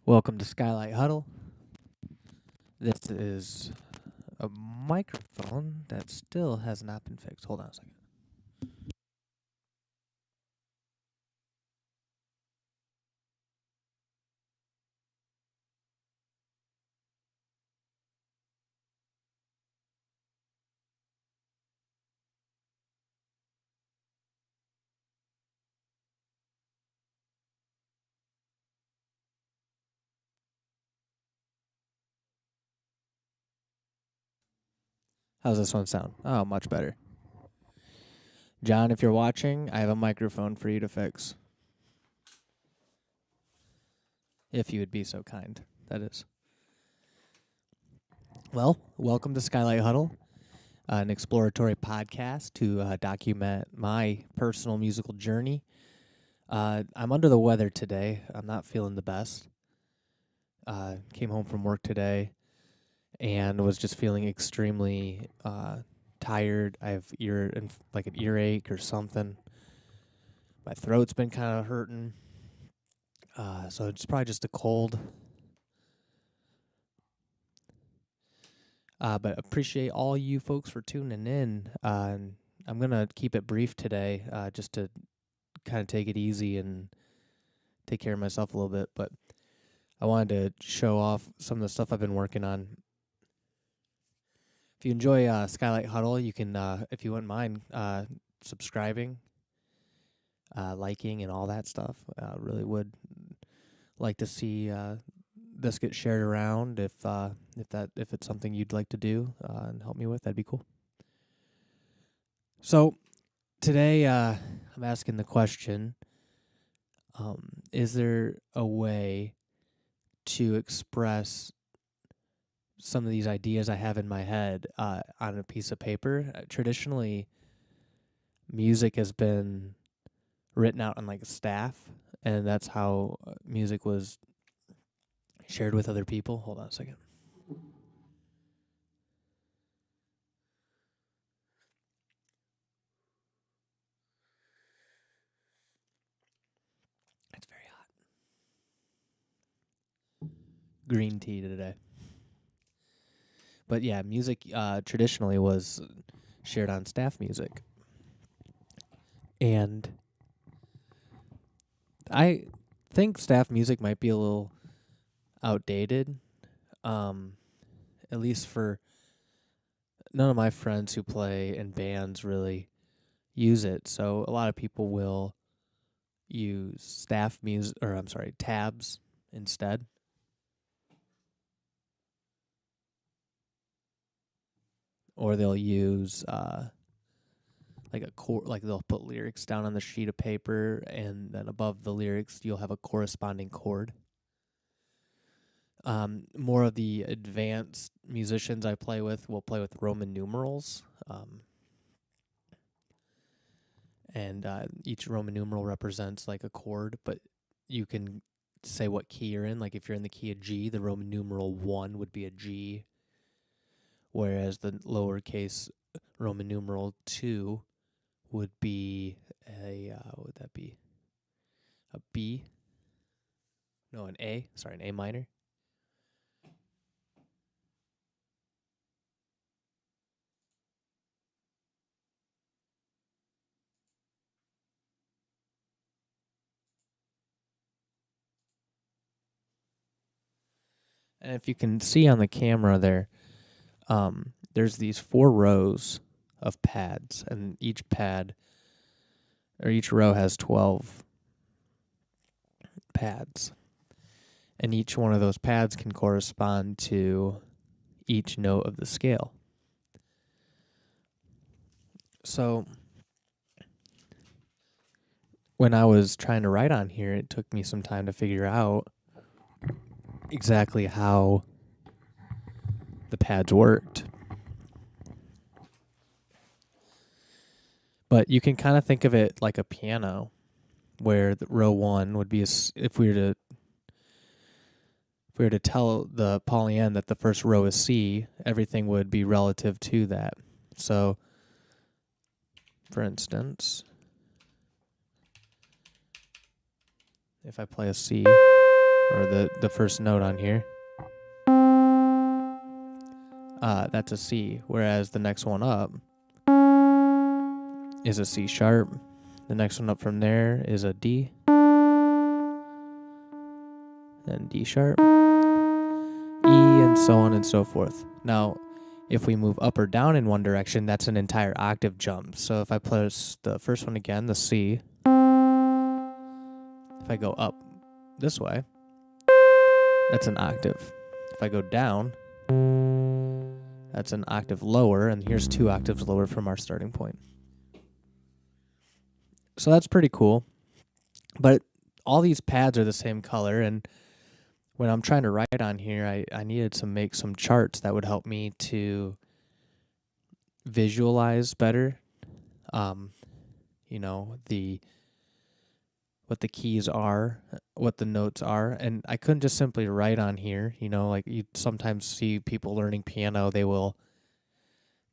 Welcome to Skylight Huddle. This is a microphone that still has not been fixed. Hold on a second. How's this one sound? Oh, much better. John, if you're watching, I have a microphone for you to fix. If you would be so kind, that is. Well, welcome to Skylight Huddle, an exploratory podcast to document my personal musical journey. I'm under the weather today. I'm not feeling the best. Came home from work today and was just feeling extremely tired. I have an earache or something. My throat's been kind of hurting. So it's probably just a cold. But appreciate all you folks for tuning in. And I'm going to keep it brief today just to kind of take it easy and take care of myself a little bit. But I wanted to show off some of the stuff I've been working on. If you enjoy Skylight Huddle, you can, if you wouldn't mind, subscribing, liking, and all that stuff. Really would like to see this get shared around. If it's something you'd like to do and help me with, that'd be cool. So today I'm asking the question: is there a way to express some of these ideas I have in my head on a piece of paper? Traditionally, music has been written out on like a staff, and that's how music was shared with other people. Hold on a second. It's very hot. Green tea today. But yeah, music traditionally was shared on staff music. And I think staff music might be a little outdated. At least for none of my friends who play in bands really use it. So a lot of people will use tabs instead. Or they'll use like a like they'll put lyrics down on the sheet of paper, and then above the lyrics you'll have a corresponding chord. More of the advanced musicians I play with will play with Roman numerals, and each Roman numeral represents like a chord, but you can say what key you're in. Like if you're in the key of G, the Roman numeral 1 would be a G, whereas the lowercase Roman numeral 2 would be what would that be? A B? No, an A. Sorry, an A minor. And if you can see on the camera there, there's these 4 rows of pads, and each row has 12 pads. And each one of those pads can correspond to each note of the scale. So when I was trying to write on here, it took me some time to figure out exactly how the pads worked. But you can kind of think of it like a piano, where the row 1 would be if we were to tell the Polyend that the first row is C, everything would be relative to that. So, for instance, if I play a C, or the first note on here, that's a C, whereas the next one up is a C sharp. The next one up from there is a D, then D sharp, E, and so on and so forth. Now, if we move up or down in one direction, that's an entire octave jump. So if I press the first one again, the C, if I go up this way, that's an octave. If I go down, that's an octave lower, and here's 2 octaves lower from our starting point. So that's pretty cool. But all these pads are the same color, and when I'm trying to write on here, I needed to make some charts that would help me to visualize better, what the keys are, what the notes are, and I couldn't just simply write on here. Like you sometimes see people learning piano, they will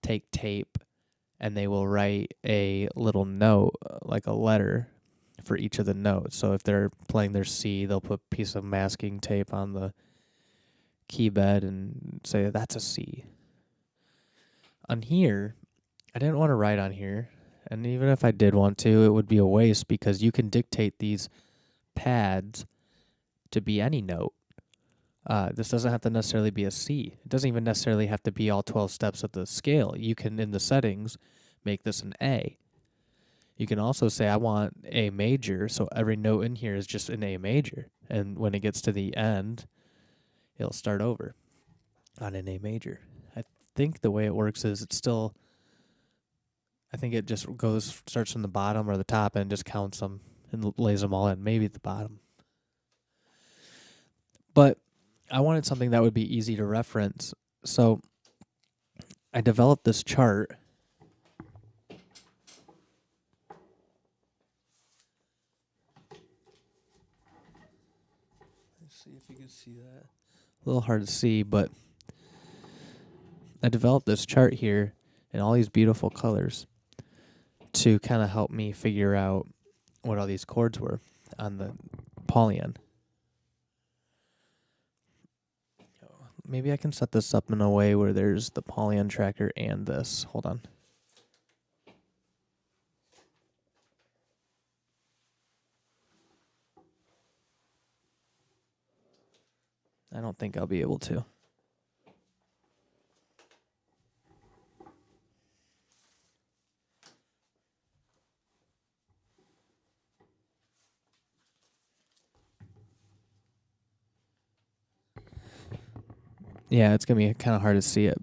take tape and they will write a little note, like a letter, for each of the notes. So if they're playing their C, they'll put a piece of masking tape on the key bed and say that's a C. On here, I didn't want to write on here, and even if I did want to, it would be a waste because you can dictate these pads to be any note. This doesn't have to necessarily be a C. It doesn't even necessarily have to be all 12 steps of the scale. You can, in the settings, make this an A. You can also say, I want A major, so every note in here is just an A major. And when it gets to the end, it'll start over on an A major. I think the way it works is I think it just starts from the bottom or the top and just counts them and lays them all in, maybe at the bottom. But I wanted something that would be easy to reference. So I developed this chart. Let's see if you can see that. A little hard to see, but I developed this chart here in all these beautiful colors to kind of help me figure out what all these chords were on the Paulian. Maybe I can set this up in a way where there's the Paulian tracker and this. Hold on. I don't think I'll be able to. Yeah, it's going to be kind of hard to see it.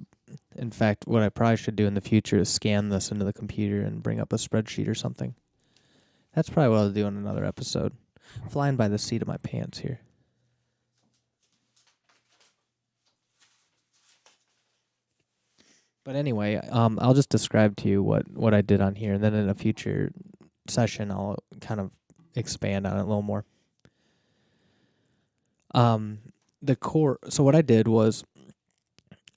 In fact, what I probably should do in the future is scan this into the computer and bring up a spreadsheet or something. That's probably what I'll do in another episode. Flying by the seat of my pants here. But anyway, I'll just describe to you what I did on here, and then in a future session, I'll kind of expand on it a little more. The chord. So what I did was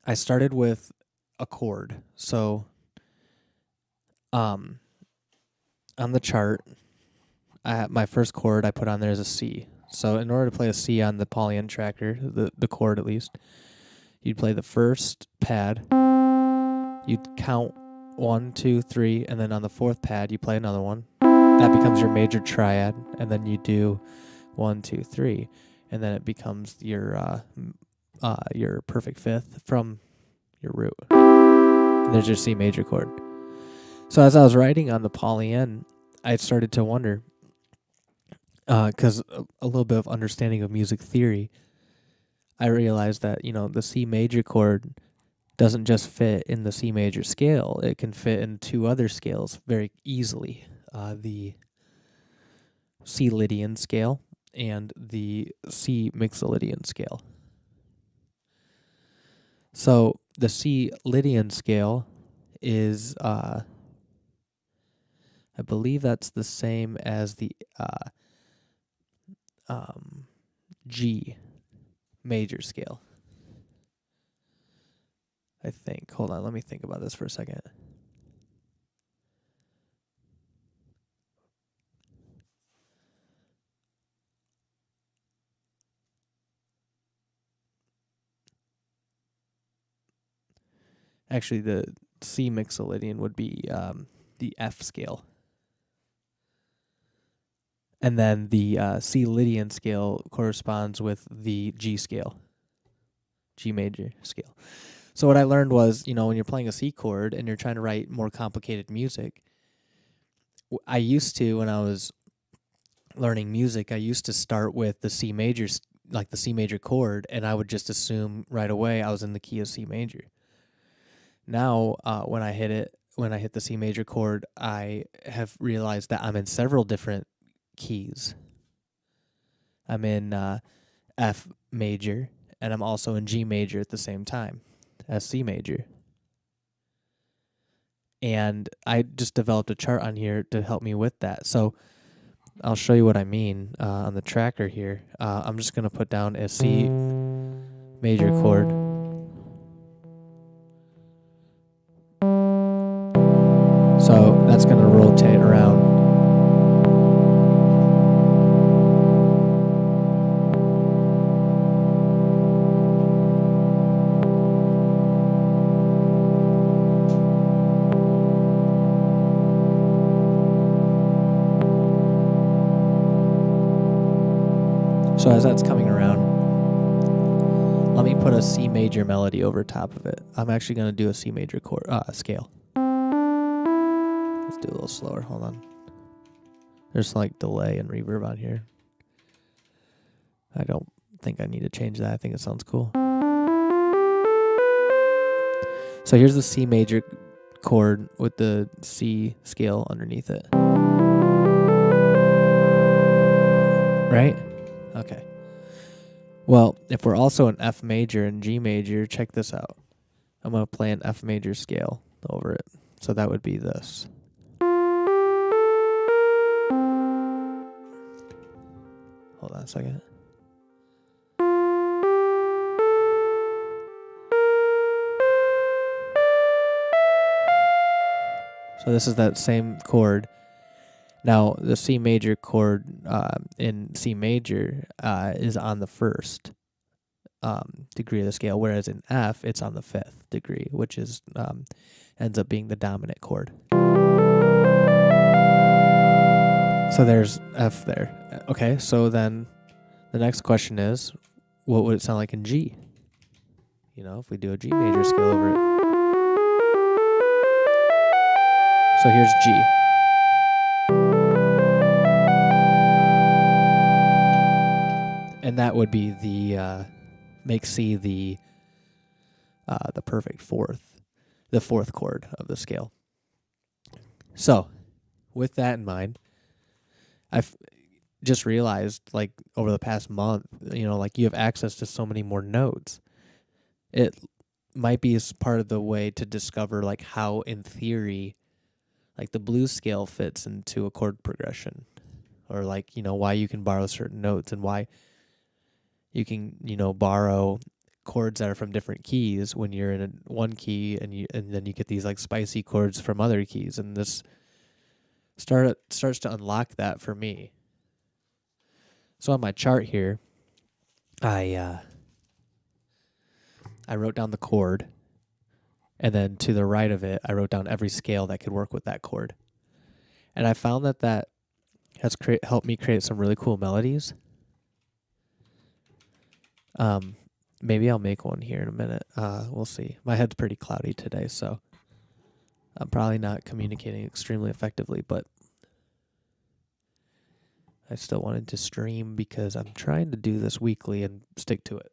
I started with a chord. So on the chart, my first chord I put on there is a C. So in order to play a C on the Paulian tracker, the chord at least, you'd play the first pad. You'd count 1, 2, 3, and then on the 4th pad you play another one. That becomes your major triad, and then you do 1, 2, 3, and then it becomes your perfect fifth from your root. And there's your C major chord. So as I was writing on the Paulian, I started to wonder, because a little bit of understanding of music theory, I realized that the C major chord doesn't just fit in the C major scale. It can fit in 2 other scales very easily. The C Lydian scale and the C Mixolydian scale. So the C Lydian scale is, I believe that's the same as the G major scale. I think. Hold on, let me think about this for a second. Actually, the C mixolydian would be the F scale. And then the C Lydian scale corresponds with the G scale, G major scale. So what I learned was, when you're playing a C chord and you're trying to write more complicated music, I used to, when I was learning music, I used to start with the C major, like the C major chord, and I would just assume right away I was in the key of C major. Now, when I hit the C major chord, I have realized that I'm in several different keys. I'm in F major, and I'm also in G major at the same time as C major. And I just developed a chart on here to help me with that. So I'll show you what I mean on the tracker here. I'm just going to put down a C major chord. So that's going to rotate around. So as that's coming around, let me put a C major melody over top of it. I'm actually going to do a C major chord scale. Let's do a little slower. Hold on. There's like delay and reverb on here. I don't think I need to change that. I think it sounds cool. So here's the C major chord with the C scale underneath it. Right? Okay. Well, if we're also in F major and G major, check this out. I'm going to play an F major scale over it. So that would be this. Hold on a second. So this is that same chord. Now, the C major chord in C major is on the first degree of the scale, whereas in F, it's on the fifth degree, which is ends up being the dominant chord. So there's F there. Okay, so then the next question is, what would it sound like in G? If we do a G major scale over it. So here's G. And that would be the make C the perfect fourth, the fourth chord of the scale. So, with that in mind, I've just realized, like, over the past month, like, you have access to so many more notes. It might be as part of the way to discover, like, how, in theory, like, the blues scale fits into a chord progression. Or, like, why you can borrow certain notes and why you can, borrow chords that are from different keys when you're in one key, and then you get these like spicy chords from other keys, and this starts to unlock that for me. So on my chart here, I wrote down the chord, and then to the right of it, I wrote down every scale that could work with that chord, and I found that has helped me create some really cool melodies. Maybe I'll make one here in a minute. We'll see. My head's pretty cloudy today, so I'm probably not communicating extremely effectively, but I still wanted to stream because I'm trying to do this weekly and stick to it.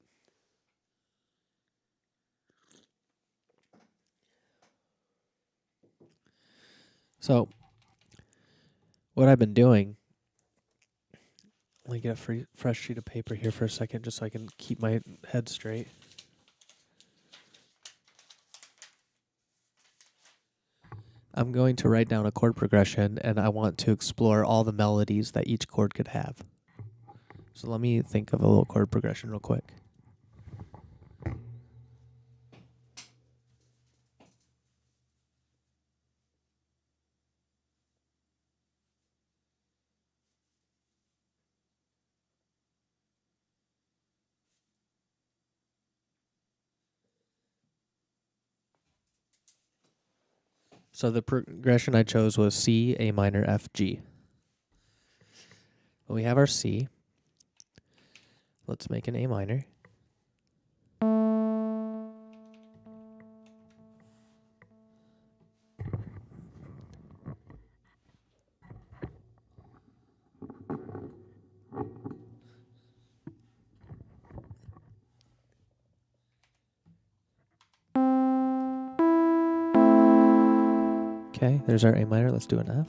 So, what I've been doing, let me get a fresh sheet of paper here for a second just so I can keep my head straight. I'm going to write down a chord progression, and I want to explore all the melodies that each chord could have. So let me think of a little chord progression real quick. So the progression I chose was C, A minor, F, G. Well, we have our C. Let's make an A minor. Okay, there's our A minor. Let's do an F.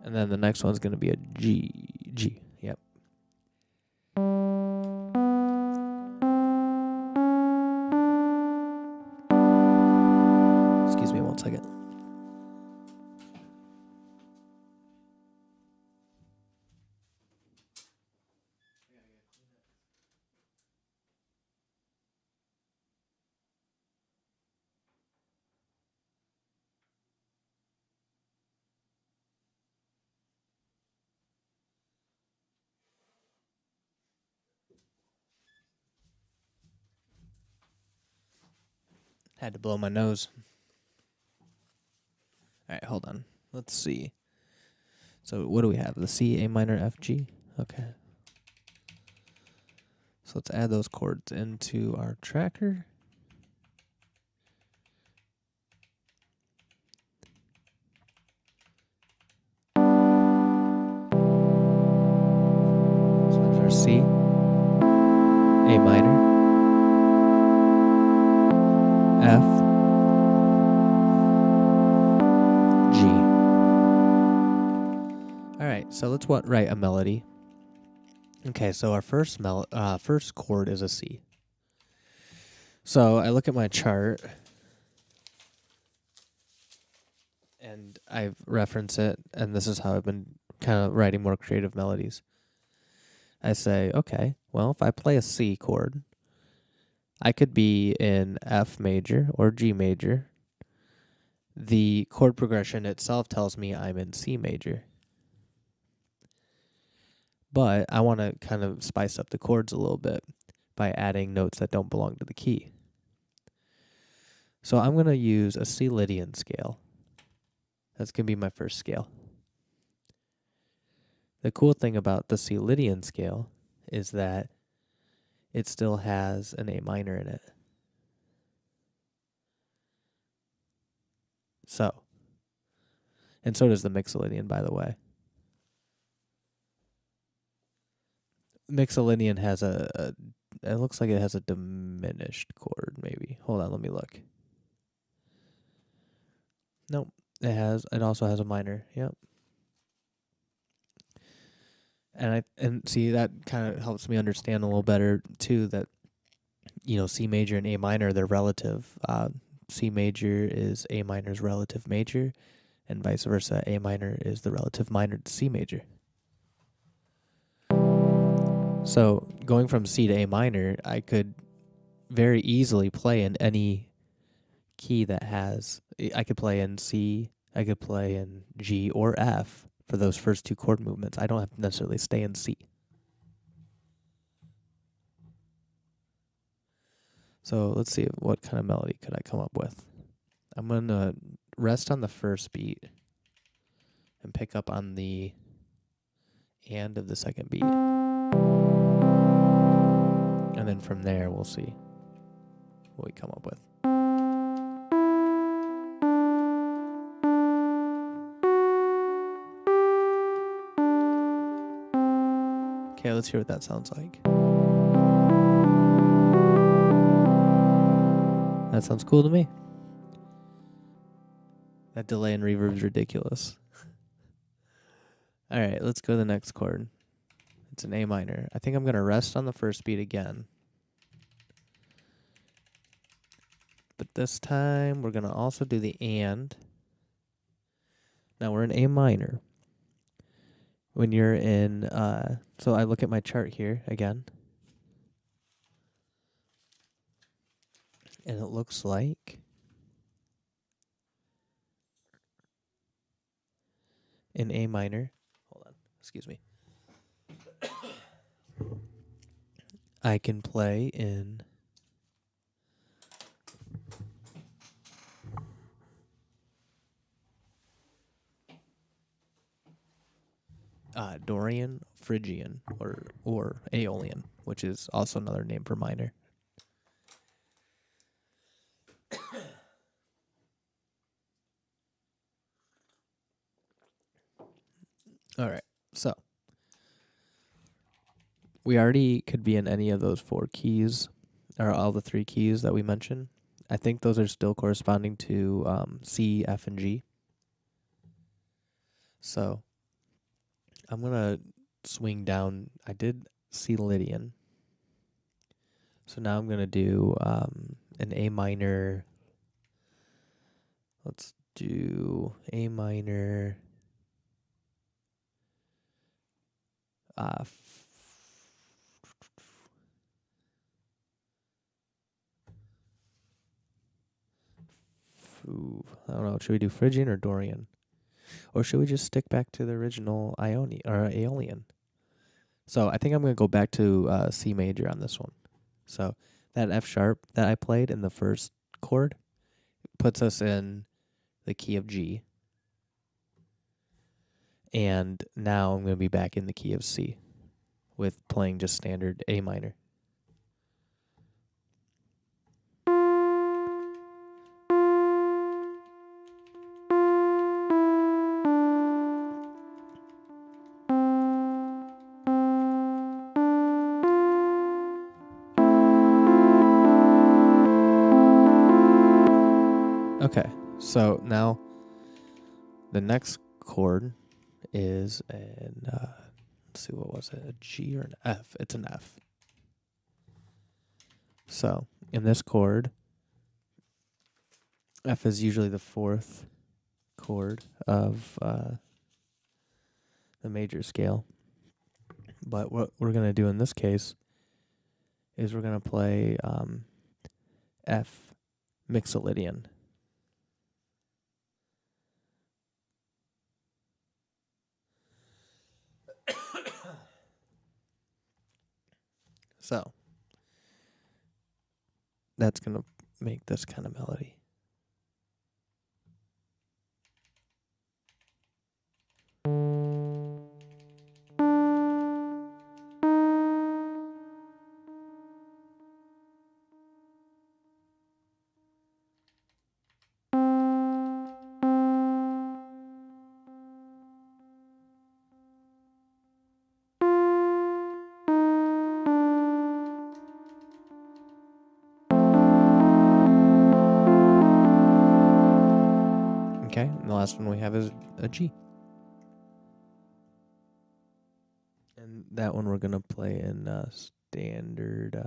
And then the next one's going to be a G. Yep. Excuse me 1 second. Had to blow my nose. All right, hold on. Let's see. So what do we have? The C, A minor, F, G? Okay. So let's add those chords into our tracker. So there's our C, A minor, F, G. All right, so let's write a melody. Okay, so our first chord is a C. So I look at my chart, and I've referenced it, and this is how I've been kind of writing more creative melodies. I say, okay, well, if I play a C chord, I could be in F major or G major. The chord progression itself tells me I'm in C major. But I want to kind of spice up the chords a little bit by adding notes that don't belong to the key. So I'm going to use a C Lydian scale. That's going to be my first scale. The cool thing about the C Lydian scale is that it still has an A minor in it. So, and so does the Mixolydian, by the way. Mixolydian has it looks like it has a diminished chord, maybe. Hold on, let me look. Nope, it also has a minor. Yep. And see, that kind of helps me understand a little better too that C major and A minor, they're relative. C major is A minor's relative major, and vice versa. A minor is the relative minor to C major. So going from C to A minor, I could very easily play in any key that has. I could play in C, I could play in G or F for those first two chord movements. I don't have to necessarily stay in C. So let's see, what kind of melody could I come up with? I'm going to rest on the first beat and pick up on the and of the second beat. And then from there, we'll see what we come up with. Okay, let's hear what that sounds like. That sounds cool to me. That delay and reverb is ridiculous. All right, let's go to the next chord. It's an A minor. I think I'm going to rest on the first beat again. But this time, we're going to also do the and. Now, we're in A minor. When you're in, so I look at my chart here again. And it looks like in A minor. Hold on, excuse me. I can play in Dorian, Phrygian, or Aeolian, which is also another name for minor. All right, so we already could be in any of those 4 keys, or all the 3 keys that we mentioned. I think those are still corresponding to C, F, and G. So I'm going to swing down. I did C Lydian. So now I'm going to do an A minor. Let's do A minor. I don't know. Should we do Phrygian or Dorian? Or should we just stick back to the original Ionian or Aeolian? So I think I'm going to go back to C major on this one. So that F sharp that I played in the first chord puts us in the key of G. And now I'm going to be back in the key of C with playing just standard A minor. Okay, so now the next chord is an, let's see, what was it, a G or an F? It's an F. So in this chord, F is usually the 4th chord of the major scale. But what we're going to do in this case is we're going to play F Mixolydian. So that's going to make this kind of melody. Okay, and the last one we have is a G. And that one we're going to play in standard.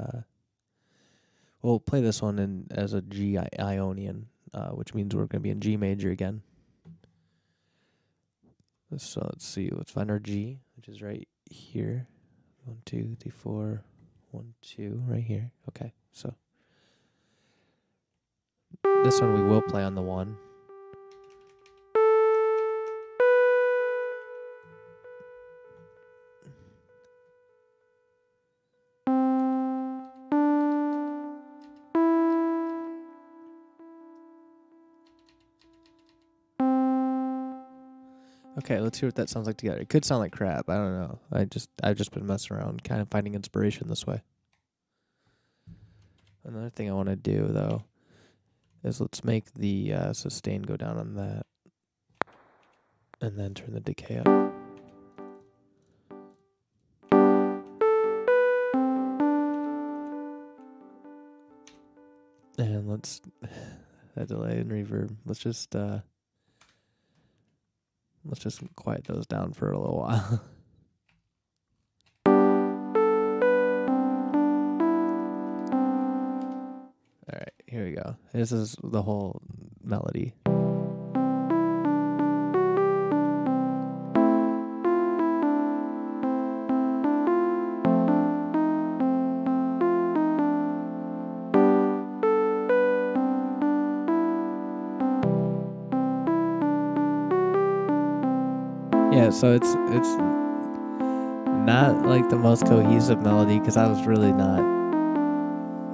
We'll play this one in as a G Ionian, which means we're going to be in G major again. So let's see. Let's find our G, which is right here. 1, 2, 3, 4. 1, 2, right here. Okay, so this one we will play on the 1. Okay, let's hear what that sounds like together. It could sound like crap. I don't know. I've just been messing around, kind of finding inspiration this way. Another thing I want to do though is let's make the sustain go down on that, and then turn the decay up. And let's that delay and reverb. Let's just quiet those down for a little while. All right, here we go. This is the whole melody. Yeah, so it's not like the most cohesive melody because I was really not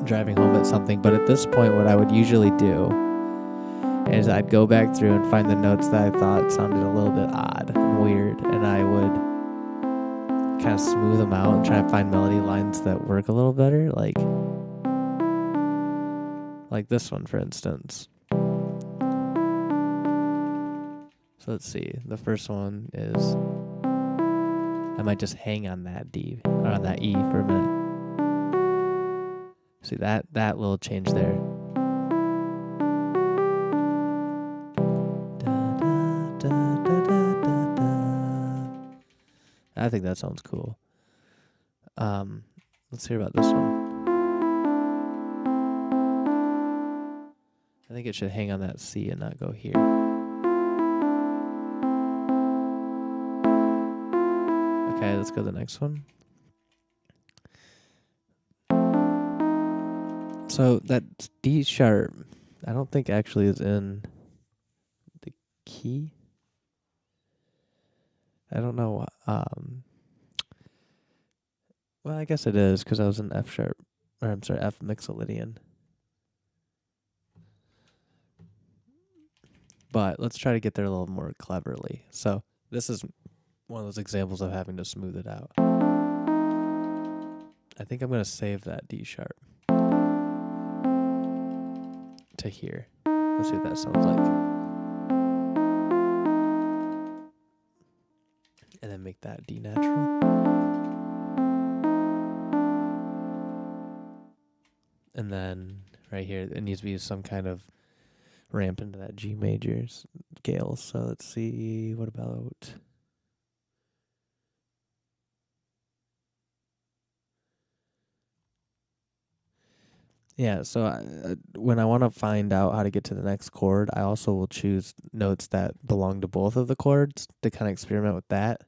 driving home at something. But at this point, what I would usually do is I'd go back through and find the notes that I thought sounded a little bit odd and weird, and I would kind of smooth them out and try to find melody lines that work a little better, like this one, for instance. So let's see. The first one is, I might just hang on that D or on that E for a minute. See that little change there. I think that sounds cool. Let's hear about this one. I think it should hang on that C and not go here. Okay, let's go to the next one. So that D sharp, I don't think actually is in the key. I don't know. Well, I guess it is because I was in F sharp, or I'm sorry, F mixolydian. But let's try to get there a little more cleverly. So this is one of those examples of having to smooth it out. I think I'm going to save that D sharp to here. Let's see what that sounds like. And then make that D natural. And then right here, it needs to be some kind of ramp into that G major scale. So let's see, what about... Yeah, so when I want to find out how to get to the next chord, I also will choose notes that belong to both of the chords to kind of experiment with that.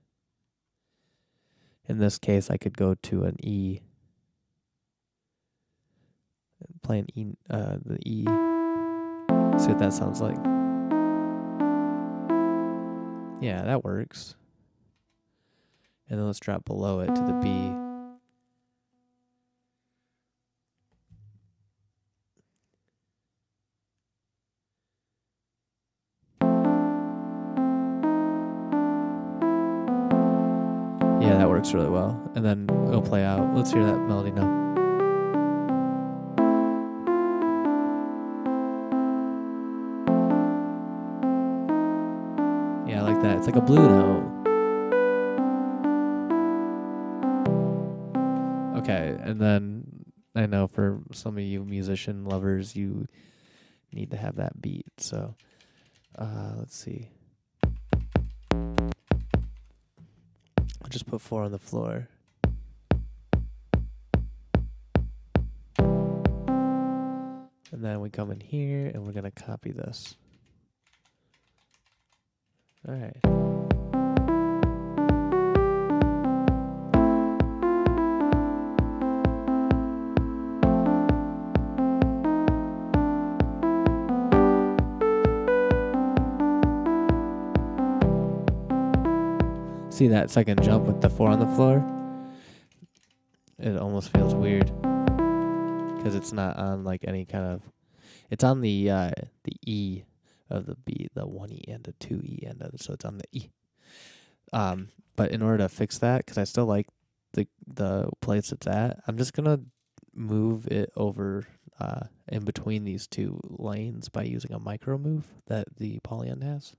In this case, I could go to an E, play an E, the E, see what that sounds like. Yeah, that works. And then let's drop below it to the B. Yeah, that works really well. And then it'll play out. Let's hear that melody now. Yeah, I like that. It's like a blue note. Okay, and then I know for some of you musician lovers, you need to have that beat. So let's see. I'll just put 4 on the floor. And then we come in here and we're going to copy this. All right. See that second jump with the 4 on the floor? It almost feels weird because it's not on like any kind of. It's on the E of the B, the 1E and the 2E end of it, so it's on the E. But in order to fix that, because I still like the place it's at, I'm just gonna move it over in between these two lanes by using a micro move that the polyend has.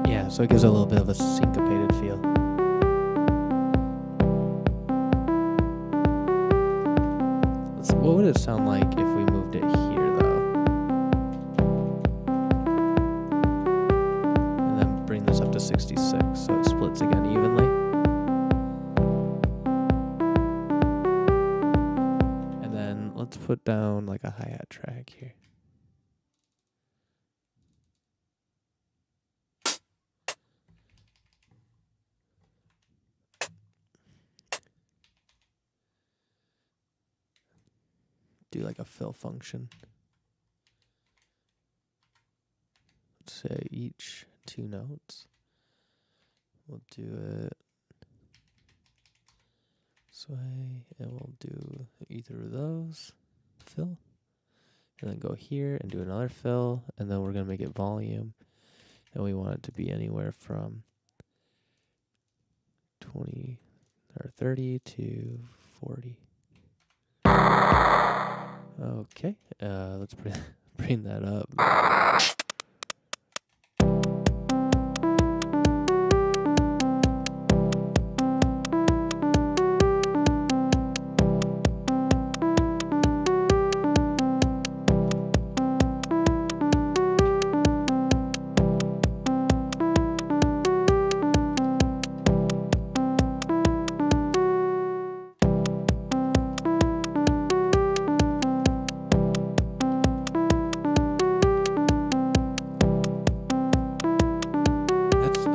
Yeah, so it gives it a little bit of a syncopated feel. What would it sound like if we moved it here, though? And then bring this up to 66, so it splits again evenly. And then let's put down like a hi-hat track here. Do like a fill function. say each 2 notes. We'll do it this way, and we'll do either of those, fill, and then go here and do another fill, and then we're going to make it volume, and we want it to be anywhere from 20 or 30 to 40. Okay, let's bring that up.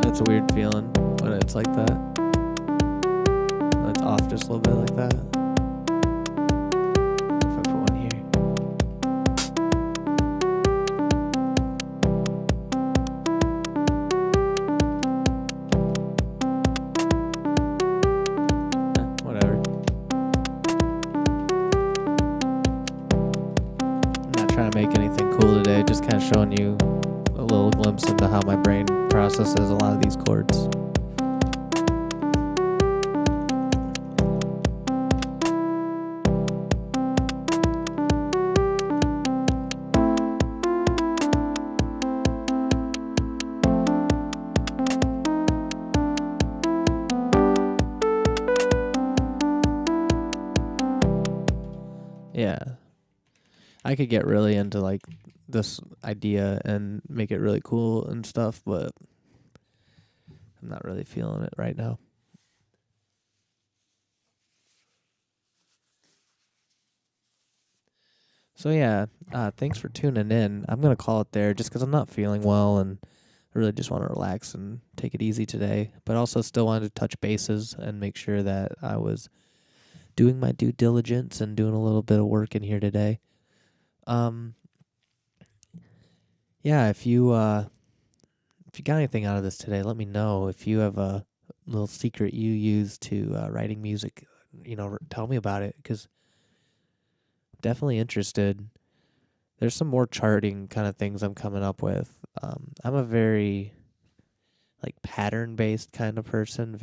That's a weird feeling when it's like that. When it's off just a little bit like that. If I put one here. Whatever. I'm not trying to make anything cool today, just kind of showing you a little glimpse into how my brain processes a lot of these chords. Yeah. I could get really into like this idea and make it really cool and stuff, but I'm not really feeling it right now. So yeah, thanks for tuning in. I'm going to call it there just because I'm not feeling well and I really just want to relax and take it easy today, but also still wanted to touch bases and make sure that I was doing my due diligence and doing a little bit of work in here today. Yeah, if you got anything out of this today, let me know. If you have a little secret you use to writing music, tell me about it, because I'm definitely interested. There's some more charting kind of things I'm coming up with. I'm a very pattern-based kind of person.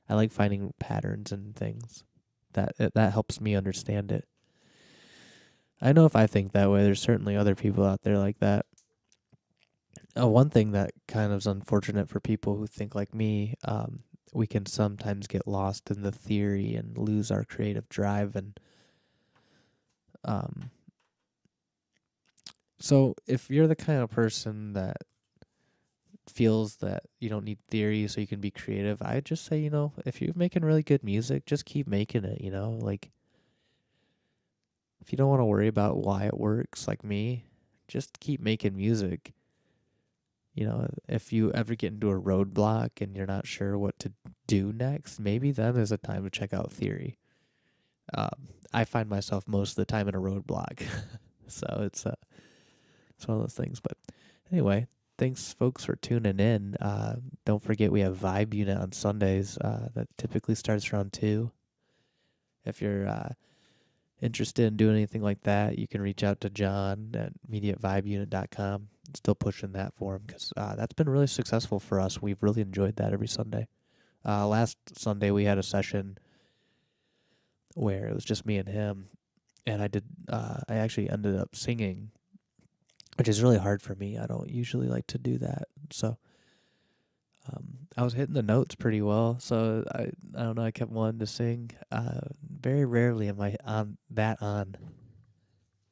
I like finding patterns and things. That helps me understand it. I know if I think that way, there's certainly other people out there like that. One thing that kind of is unfortunate for people who think like me, we can sometimes get lost in the theory and lose our creative drive. And so if you're the kind of person that feels that you don't need theory so you can be creative, I just say, if you're making really good music, just keep making it, if you don't want to worry about why it works like me, just keep making music. If you ever get into a roadblock and you're not sure what to do next, maybe then is a time to check out theory. I find myself most of the time in a roadblock. So it's one of those things. But anyway, thanks, folks, for tuning in. Don't forget we have Vibe Unit on Sundays. That typically starts around 2. If you're interested in doing anything like that, you can reach out to John at media@vibeunit.com. Still pushing that for him because that's been really successful for us. We've really enjoyed that every Sunday. Last Sunday we had a session where it was just me and him, and I actually ended up singing, which is really hard for me. I don't usually like to do that. So I was hitting the notes pretty well. So I don't know, I kept wanting to sing. Very rarely am I on.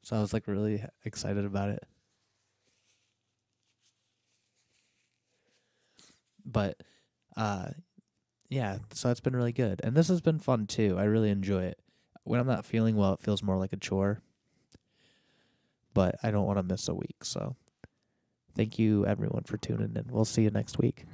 So I was really excited about it. But yeah, so it's been really good. And this has been fun too. I really enjoy it. When I'm not feeling well, it feels more like a chore. But I don't want to miss a week. So thank you, everyone, for tuning in. We'll see you next week.